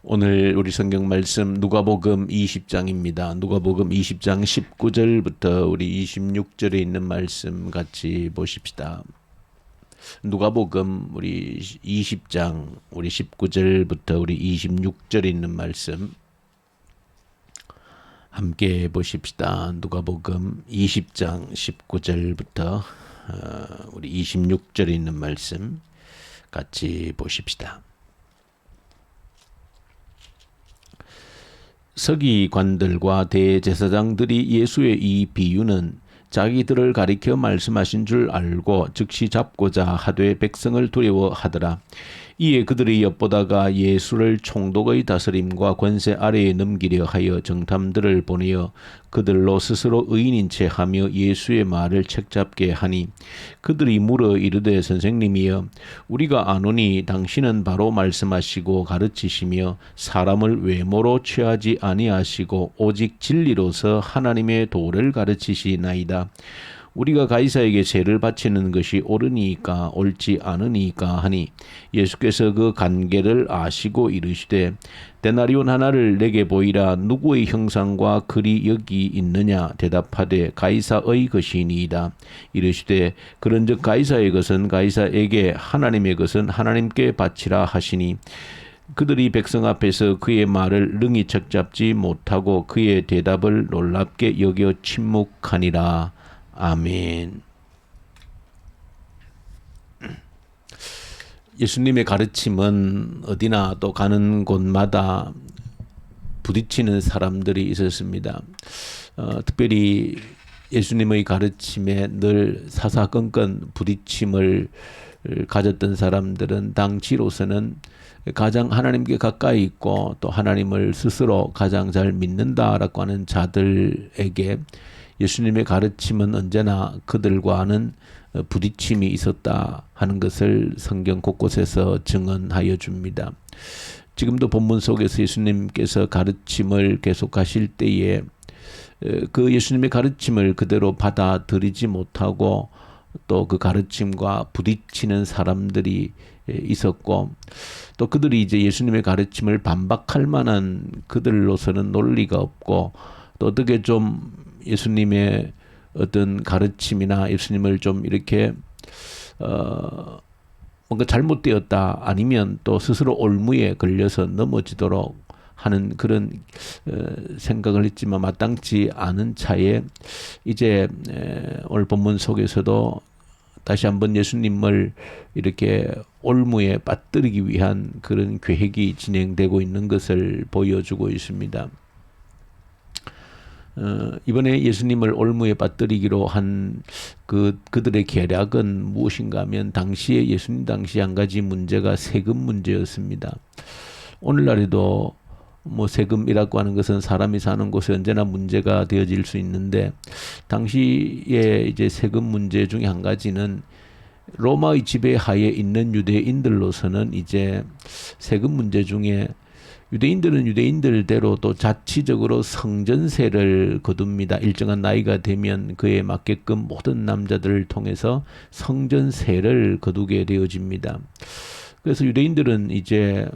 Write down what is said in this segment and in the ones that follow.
오늘 우리 성경 말씀 누가복음 20장입니다. 누가복음 20장 19절부터 우리 26절에 있는 말씀 같이 보십시다. 누가복음 우리 20장 우리 19절부터 우리 26절에 있는 말씀 함께 보십시다. 누가복음 20장 19절부터 우리 26절에 있는 말씀 같이 보십시다. 서기관들과 대제사장들이 예수의 이 비유는 자기들을 가리켜 말씀하신 줄 알고 즉시 잡고자 하되 백성을 두려워하더라. 이에 그들이 엿보다가 예수를 총독의 다스림과 권세 아래에 넘기려 하여 정탐들을 보내어 그들로 스스로 의인인 채 하며 예수의 말을 책잡게 하니, 그들이 물어 이르되 선생님이여, 우리가 아노니 당신은 바로 말씀하시고 가르치시며 사람을 외모로 취하지 아니하시고 오직 진리로서 하나님의 도를 가르치시나이다. 우리가 가이사에게 세를 바치는 것이 옳으니까 옳지 않으니까 하니, 예수께서 그 관계를 아시고 이르시되 데나리온 하나를 내게 보이라. 누구의 형상과 글이 여기 있느냐? 대답하되 가이사의 것이니이다. 이르시되 그런즉 가이사의 것은 가이사에게, 하나님의 것은 하나님께 바치라 하시니, 그들이 백성 앞에서 그의 말을 능히 책잡지 못하고 그의 대답을 놀랍게 여겨 침묵하니라. 아멘. 예수님의 가르침은 어디나 또 가는 곳마다 부딪히는 사람들이 있었습니다. 특별히 예수님의 가르침에 늘 사사건건 부딪힘을 가졌던 사람들은 당시로서는 가장 하나님께 가까이 있고 또 하나님을 스스로 가장 잘 믿는다라고 하는 자들에게 예수님의 가르침은 언제나 그들과는 부딪힘이 있었다 하는 것을 성경 곳곳에서 증언하여 줍니다. 지금도 본문 속에서 예수님께서 가르침을 계속하실 때에 그 예수님의 가르침을 그대로 받아들이지 못하고 또 그 가르침과 부딪히는 사람들이 있었고, 또 그들이 이제 예수님의 가르침을 반박할 만한 그들로서는 논리가 없고, 또 어떻게 좀 예수님의 어떤 가르침이나 예수님을 좀 이렇게 뭔가 잘못되었다, 아니면 또 스스로 올무에 걸려서 넘어지도록 하는 그런 생각을 했지만 마땅치 않은 차에 이제 오늘 본문 속에서도 다시 한번 예수님을 이렇게 올무에 빠뜨리기 위한 그런 계획이 진행되고 있는 것을 보여주고 있습니다. 이번에 예수님을 올무에 빠뜨리기로 한 그들의 계략은 무엇인가 하면, 당시에 예수님 당시 한 가지 문제가 세금 문제였습니다. 오늘날에도 뭐 세금이라고 하는 것은 사람이 사는 곳에 언제나 문제가 되어질 수 있는데, 당시에 이제 세금 문제 중에 한 가지는 로마의 지배하에 있는 유대인들로서는 이제 세금 문제 중에 유대인들은 유대인들대로 또 자치적으로 성전세를 거둡니다. 일정한 나이가 되면 그에 맞게끔 모든 남자들을 통해서 성전세를 거두게 되어집니다. 그래서 유대인들은 이제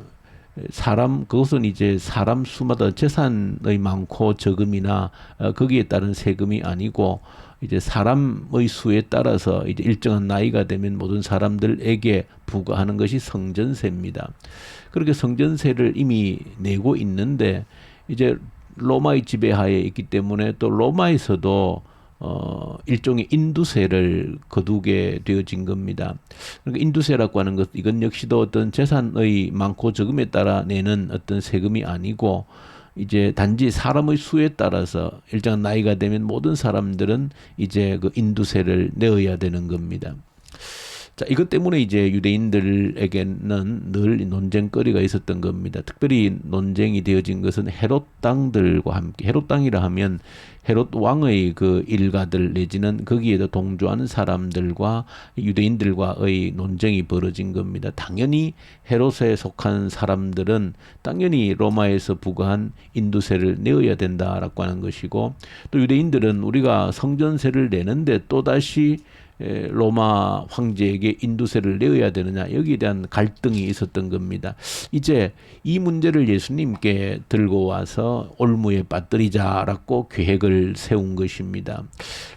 그것은 이제 사람 수마다 재산의 많고 적음이나 거기에 따른 세금이 아니고, 이제 사람의 수에 따라서 이제 일정한 나이가 되면 모든 사람들에게 부과하는 것이 성전세입니다. 그렇게 성전세를 이미 내고 있는데, 이제 로마의 지배하에 있기 때문에 또 로마에서도 일종의 인두세를 거두게 되어진 겁니다. 그러니까 인두세라고 하는 것, 이건 역시도 어떤 재산의 많고 적음에 따라 내는 어떤 세금이 아니고, 이제 단지 사람의 수에 따라서 일정한 나이가 되면 모든 사람들은 이제 그 인두세를 내어야 되는 겁니다. 자, 이것 때문에 이제 유대인들에게는 늘 논쟁거리가 있었던 겁니다. 특별히 논쟁이 되어진 것은 헤롯 땅들과 함께, 헤롯 땅이라 하면 헤롯 왕의 그 일가들 내지는 거기에도 동조하는 사람들과 유대인들과의 논쟁이 벌어진 겁니다. 당연히 헤롯에 속한 사람들은 당연히 로마에서 부과한 인두세를 내어야 된다라고 하는 것이고, 또 유대인들은 우리가 성전세를 내는데 또다시 로마 황제에게 인두세를 내어야 되느냐, 여기에 대한 갈등이 있었던 겁니다. 이제 이 문제를 예수님께 들고 와서 올무에 빠뜨리자라고 계획을 세운 것입니다.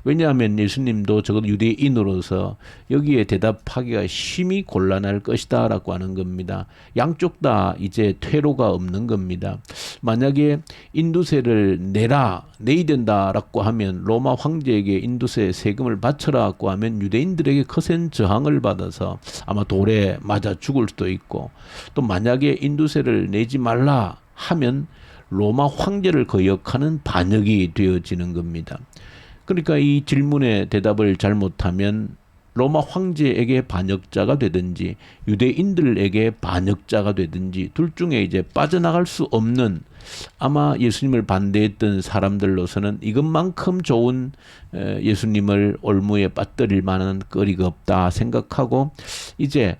왜냐하면 예수님도 적어도 유대인으로서 여기에 대답하기가 심히 곤란할 것이다 라고 하는 겁니다. 양쪽 다 이제 퇴로가 없는 겁니다. 만약에 인두세를 내야 된다라고 하면, 로마 황제에게 인두세 세금을 바쳐라고 하면 유대인들에게 거센 저항을 받아서 아마 돌에 맞아 죽을 수도 있고, 또 만약에 인두세를 내지 말라 하면 로마 황제를 거역하는 반역이 되어지는 겁니다. 그러니까 이 질문에 대답을 잘못하면 로마 황제에게 반역자가 되든지 유대인들에게 반역자가 되든지 둘 중에 이제 빠져나갈 수 없는, 아마 예수님을 반대했던 사람들로서는 이것만큼 좋은 예수님을 올무에 빠뜨릴 만한 거리가 없다 생각하고 이제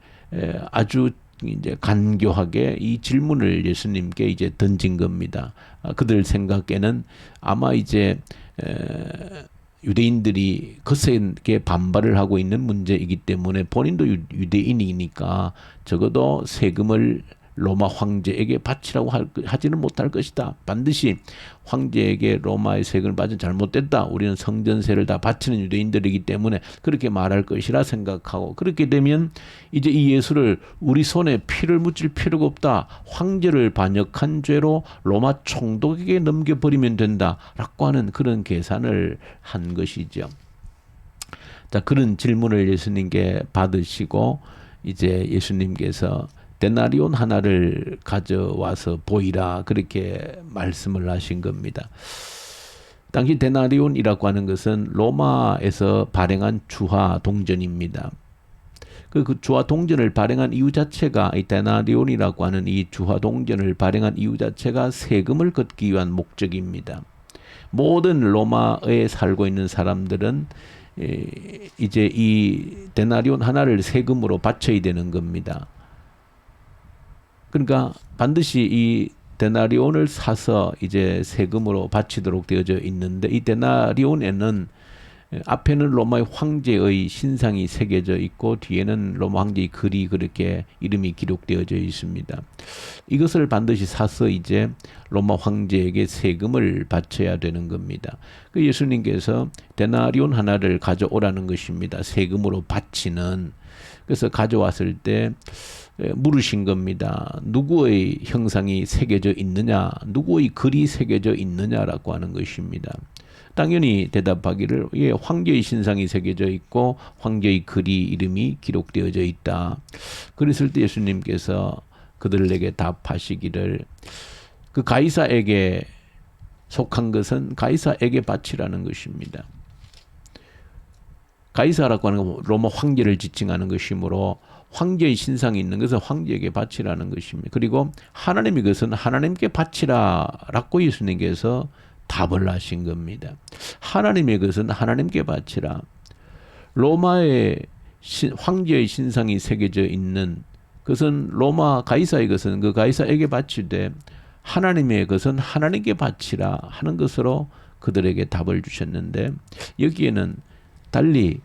아주 이제 간교하게 이 질문을 예수님께 이제 던진 겁니다. 그들 생각에는 아마 이제 유대인들이 거세게 반발을 하고 있는 문제이기 때문에 본인도 유대인이니까 적어도 세금을 로마 황제에게 바치라고 하지는 못할 것이다. 반드시 황제에게 로마의 세금을 바치는 잘못됐다. 우리는 성전세를 다 바치는 유대인들이기 때문에 그렇게 말할 것이라 생각하고, 그렇게 되면 이제 이 예수를 우리 손에 피를 묻힐 필요가 없다. 황제를 반역한 죄로 로마 총독에게 넘겨버리면 된다라고 하는 그런 계산을 한 것이죠. 자, 그런 질문을 예수님께 받으시고 이제 예수님께서 데나리온 하나를 가져와서 보이라, 그렇게 말씀을 하신 겁니다. 당시 데나리온이라고 하는 것은 로마에서 발행한 주화 동전입니다. 그 주화 동전을 발행한 이유 자체가, 이 데나리온이라고 하는 이 주화 동전을 발행한 이유 자체가 세금을 걷기 위한 목적입니다. 모든 로마에 살고 있는 사람들은 이제 이 데나리온 하나를 세금으로 바쳐야 되는 겁니다. 그러니까 반드시 이 데나리온을 사서 이제 세금으로 바치도록 되어져 있는데, 이 데나리온에는 앞에는 로마의 황제의 신상이 새겨져 있고 뒤에는 로마 황제의 글이 그렇게 이름이 기록되어져 있습니다. 이것을 반드시 사서 이제 로마 황제에게 세금을 바쳐야 되는 겁니다. 그 예수님께서 데나리온 하나를 가져오라는 것입니다. 세금으로 바치는. 그래서 가져왔을 때 물으신 겁니다. 누구의 형상이 새겨져 있느냐, 누구의 글이 새겨져 있느냐라고 하는 것입니다. 당연히 대답하기를, 예, 황제의 신상이 새겨져 있고 황제의 글이 이름이 기록되어져 있다. 그랬을 때 예수님께서 그들에게 답하시기를, 그 가이사에게 속한 것은 가이사에게 바치라는 것입니다. 가이사라고 하는 건 로마 황제를 지칭하는 것이므로 황제의 신상이 있는 것은 황제에게 바치라는 것입니다. 그리고 하나님의 것은 하나님께 바치라라고 예수님께서 답을 하신 겁니다. 하나님의 것은 하나님께 바치라. 로마의 황제의 신상이 새겨져 있는 것은 로마 가이사의 것은 그 가이사에게 바치되, 하나님의 것은 하나님께 바치라 하는 것으로 그들에게 답을 주셨는데, 여기에는 달리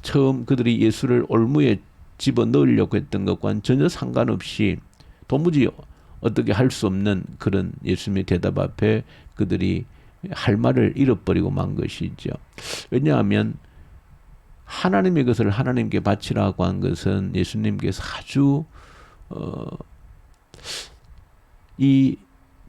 처음 그들이 예수를 올무에 집어넣으려고 했던 것과는 전혀 상관없이 도무지 어떻게 할 수 없는 그런 예수님의 대답 앞에 그들이 할 말을 잃어버리고 만 것이죠. 왜냐하면 하나님의 것을 하나님께 바치라고 한 것은 예수님께서 아주 이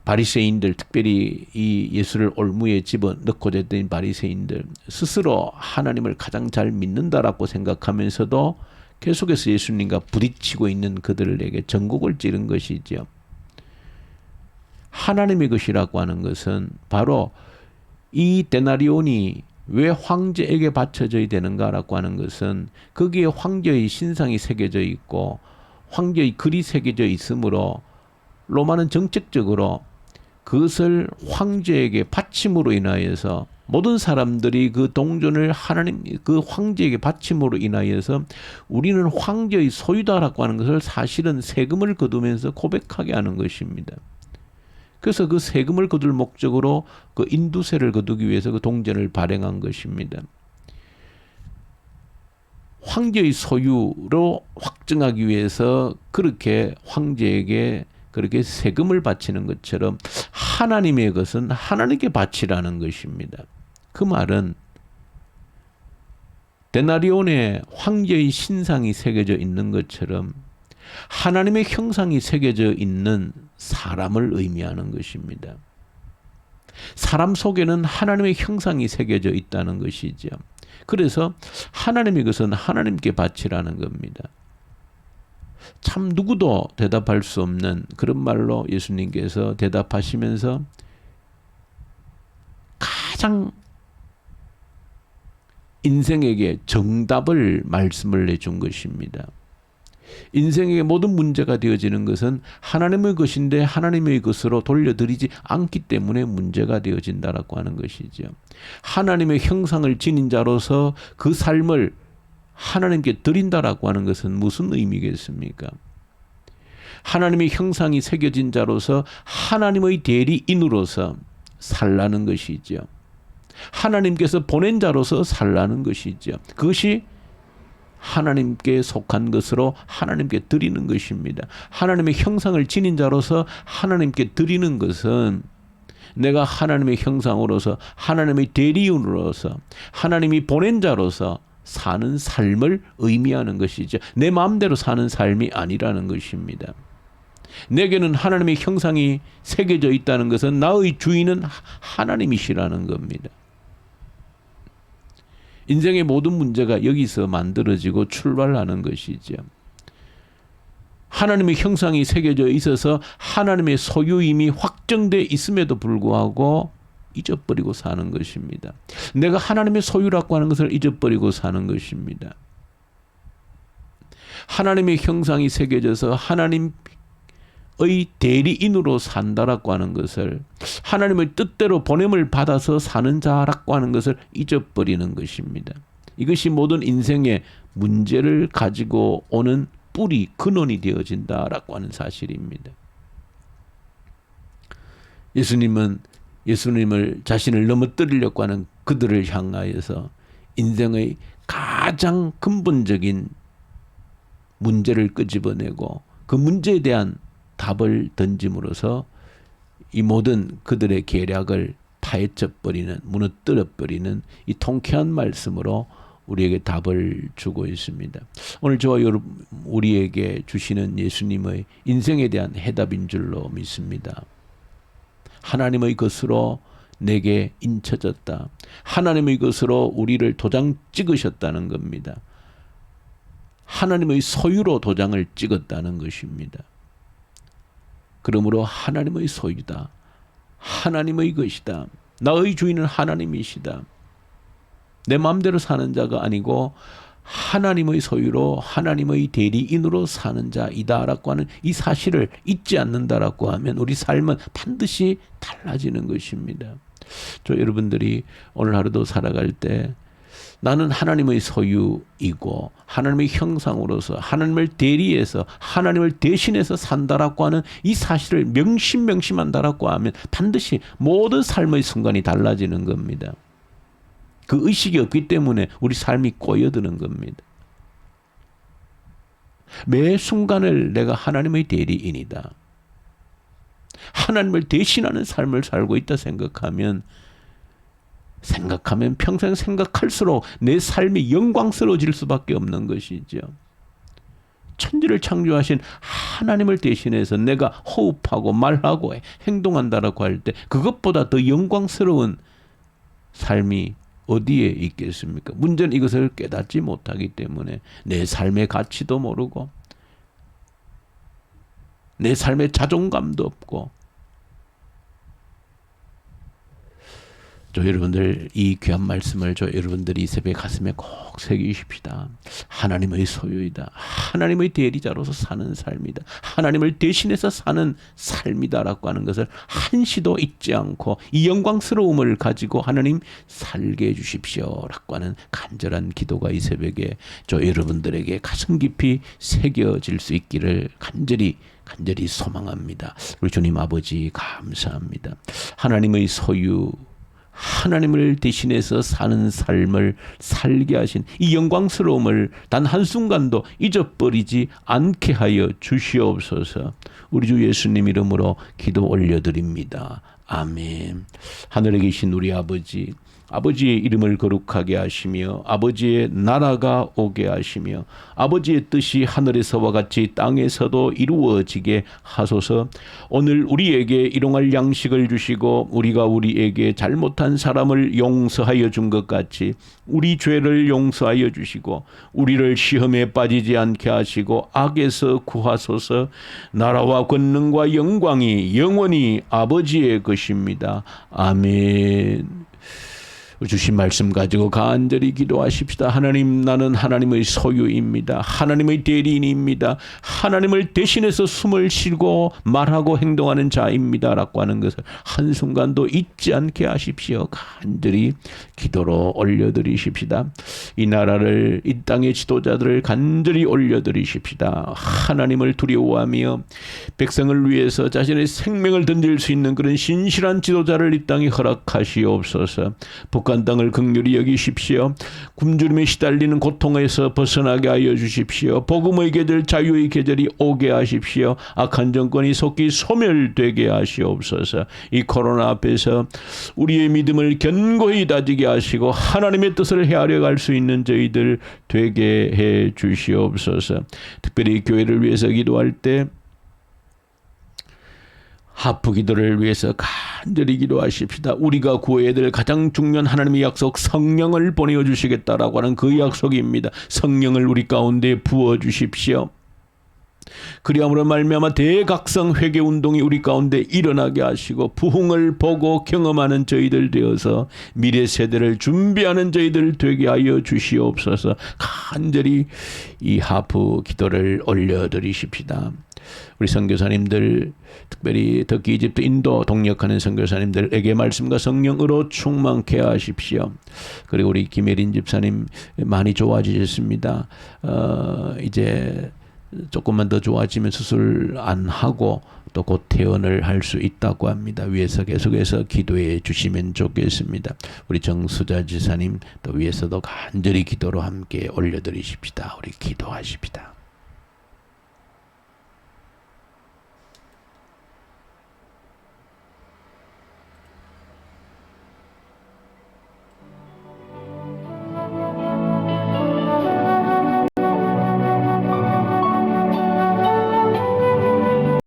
바리새인들, 특별히 이 예수를 올무에 집어넣고자 했던 바리새인들 스스로 하나님을 가장 잘 믿는다라고 생각하면서도 계속해서 예수님과 부딪히고 있는 그들에게 전곡을 찌른 것이죠. 하나님의 것이라고 하는 것은 바로 이 데나리온이 왜 황제에게 바쳐져야 되는가라고 하는 것은 거기에 황제의 신상이 새겨져 있고 황제의 글이 새겨져 있으므로 로마는 정책적으로 그것을 황제에게 바침으로 인하여서 모든 사람들이 그 동전을 그 황제에게 바침으로 인하여서 우리는 황제의 소유다라고 하는 것을 사실은 세금을 거두면서 고백하게 하는 것입니다. 그래서 그 세금을 거둘 목적으로 그 인두세를 거두기 위해서 그 동전을 발행한 것입니다. 황제의 소유로 확정하기 위해서 그렇게 황제에게 그렇게 세금을 바치는 것처럼 하나님의 것은 하나님께 바치라는 것입니다. 그 말은 데나리온에 황제의 신상이 새겨져 있는 것처럼 하나님의 형상이 새겨져 있는 사람을 의미하는 것입니다. 사람 속에는 하나님의 형상이 새겨져 있다는 것이죠. 그래서 하나님의 것은 하나님께 바치라는 겁니다. 참 누구도 대답할 수 없는 그런 말로 예수님께서 대답하시면서 가장 인생에게 정답을 말씀을 해준 것입니다. 인생의 모든 문제가 되어지는 것은 하나님의 것인데 하나님의 것으로 돌려드리지 않기 때문에 문제가 되어진다라고 하는 것이죠. 하나님의 형상을 지닌 자로서 그 삶을 하나님께 드린다라고 하는 것은 무슨 의미겠습니까? 하나님의 형상이 새겨진 자로서 하나님의 대리인으로서 살라는 것이죠. 하나님께서 보낸 자로서 살라는 것이죠. 그것이 하나님께 속한 것으로 하나님께 드리는 것입니다. 하나님의 형상을 지닌 자로서 하나님께 드리는 것은 내가 하나님의 형상으로서 하나님의 대리인으로서 하나님이 보낸 자로서 사는 삶을 의미하는 것이죠. 내 마음대로 사는 삶이 아니라는 것입니다. 내게는 하나님의 형상이 새겨져 있다는 것은 나의 주인은 하나님이시라는 겁니다. 인생의 모든 문제가 여기서 만들어지고 출발하는 것이죠. 하나님의 형상이 새겨져 있어서 하나님의 소유임이 확정되어 있음에도 불구하고 잊어버리고 사는 것입니다. 내가 하나님의 소유라고 하는 것을 잊어버리고 사는 것입니다. 하나님의 형상이 새겨져서 하나님의 대리인으로 산다라고 하는 것을, 하나님의 뜻대로 보냄을 받아서 사는 자라고 하는 것을 잊어버리는 것입니다. 이것이 모든 인생의 문제를 가지고 오는 뿌리, 근원이 되어진다라고 하는 사실입니다. 예수님은 예수님을 자신을 넘어뜨리려고 하는 그들을 향하여서 인생의 가장 근본적인 문제를 끄집어내고 그 문제에 대한 답을 던짐으로써 이 모든 그들의 계략을 파헤쳐버리는, 무너뜨려버리는 이 통쾌한 말씀으로 우리에게 답을 주고 있습니다. 오늘 저와 여러분, 우리에게 주시는 예수님의 인생에 대한 해답인 줄로 믿습니다. 하나님의 것으로 내게 인쳐졌다. 하나님의 것으로 우리를 도장 찍으셨다는 겁니다. 하나님의 소유로 도장을 찍었다는 것입니다. 그러므로 하나님의 소유다. 하나님의 것이다. 나의 주인은 하나님이시다. 내 마음대로 사는 자가 아니고 하나님의 소유로 하나님의 대리인으로 사는 자이다라고 하는 이 사실을 잊지 않는다라고 하면 우리 삶은 반드시 달라지는 것입니다. 저 여러분들이 오늘 하루도 살아갈 때 나는 하나님의 소유이고 하나님의 형상으로서 하나님을 대리해서 하나님을 대신해서 산다라고 하는 이 사실을 명심한다라고 하면 반드시 모든 삶의 순간이 달라지는 겁니다. 그 의식이 없기 때문에 우리 삶이 꼬여드는 겁니다. 매 순간을 내가 하나님의 대리인이다. 하나님을 대신하는 삶을 살고 있다 생각하면 평생 생각할수록 내 삶이 영광스러워질 수밖에 없는 것이죠. 천지를 창조하신 하나님을 대신해서 내가 호흡하고 말하고 행동한다라고 할 때 그것보다 더 영광스러운 삶이 어디에 있겠습니까? 문제는 이것을 깨닫지 못하기 때문에 내 삶의 가치도 모르고 내 삶의 자존감도 없고 저 여러분들 이 귀한 말씀을 저 여러분들이 이 새벽에 가슴에 꼭 새기십시다. 하나님의 소유이다. 하나님의 대리자로서 사는 삶이다. 하나님을 대신해서 사는 삶이다라고 하는 것을 한시도 잊지 않고 이 영광스러움을 가지고 하나님 살게 해주십시오라고 하는 간절한 기도가 이 새벽에 저 여러분들에게 가슴 깊이 새겨질 수 있기를 간절히 소망합니다. 우리 주님 아버지 감사합니다. 하나님의 소유, 하나님을 대신해서 사는 삶을 살게 하신 이 영광스러움을 단 한순간도 잊어버리지 않게 하여 주시옵소서. 우리 주 예수님 이름으로 기도 올려드립니다. 아멘. 하늘에 계신 우리 아버지, 아버지의 이름을 거룩하게 하시며 아버지의 나라가 오게 하시며 아버지의 뜻이 하늘에서와 같이 땅에서도 이루어지게 하소서. 오늘 우리에게 일용할 양식을 주시고 우리가 우리에게 잘못한 사람을 용서하여 준 것 같이 우리 죄를 용서하여 주시고 우리를 시험에 빠지지 않게 하시고 악에서 구하소서. 나라와 권능과 영광이 영원히 아버지의 것입니다. 아멘. 주신 말씀 가지고 간절히 기도하십시다. 하나님, 나는 하나님의 소유입니다. 하나님의 대리인입니다. 하나님을 대신해서 숨을 쉬고 말하고 행동하는 자입니다 라고 하는 것을 한순간도 잊지 않게 하십시오. 간절히 기도로 올려드리십시다. 이 나라를, 이 땅의 지도자들을 간절히 올려드리십시다. 하나님을 두려워하며 백성을 위해서 자신의 생명을 던질 수 있는 그런 신실한 지도자를 이 땅에 허락하시옵소서. 북한 땅을 긍휼히 여기십시오. 굶주림에 시달리는 고통에서 벗어나게 하여 주십시오. 복음의 계절, 자유의 계절이 오게 하십시오. 악한 정권이 속히 소멸되게 하시옵소서. 이 코로나 앞에서 우리의 믿음을 견고히 다지게 하시고 하나님의 뜻을 헤아려 갈 수 있는 저희들 되게 해 주시옵소서. 특별히 교회를 위해서 기도할 때 하프 기도를 위해서 간절히 기도하십시다. 우리가 구해야 될 가장 중요한 하나님의 약속, 성령을 보내주시겠다라고 하는 그 약속입니다. 성령을 우리 가운데 부어주십시오. 그리함으로 말미암아 대각성 회개운동이 우리 가운데 일어나게 하시고 부흥을 보고 경험하는 저희들 되어서 미래 세대를 준비하는 저희들 되게 하여 주시옵소서. 간절히 이 하프 기도를 올려드리십시다. 우리 선교사님들, 특별히 터키, 이집트, 인도 동역하는 선교사님들에게 말씀과 성령으로 충만케 하십시오. 그리고 우리 김혜린 집사님 많이 좋아지셨습니다. 이제 조금만 더 좋아지면 수술 안 하고 또 곧 퇴원을 할 수 있다고 합니다. 위에서 계속해서 기도해 주시면 좋겠습니다. 우리 정수자 지사님 또 위에서도 간절히 기도로 함께 올려드리십시다. 우리 기도하십시다.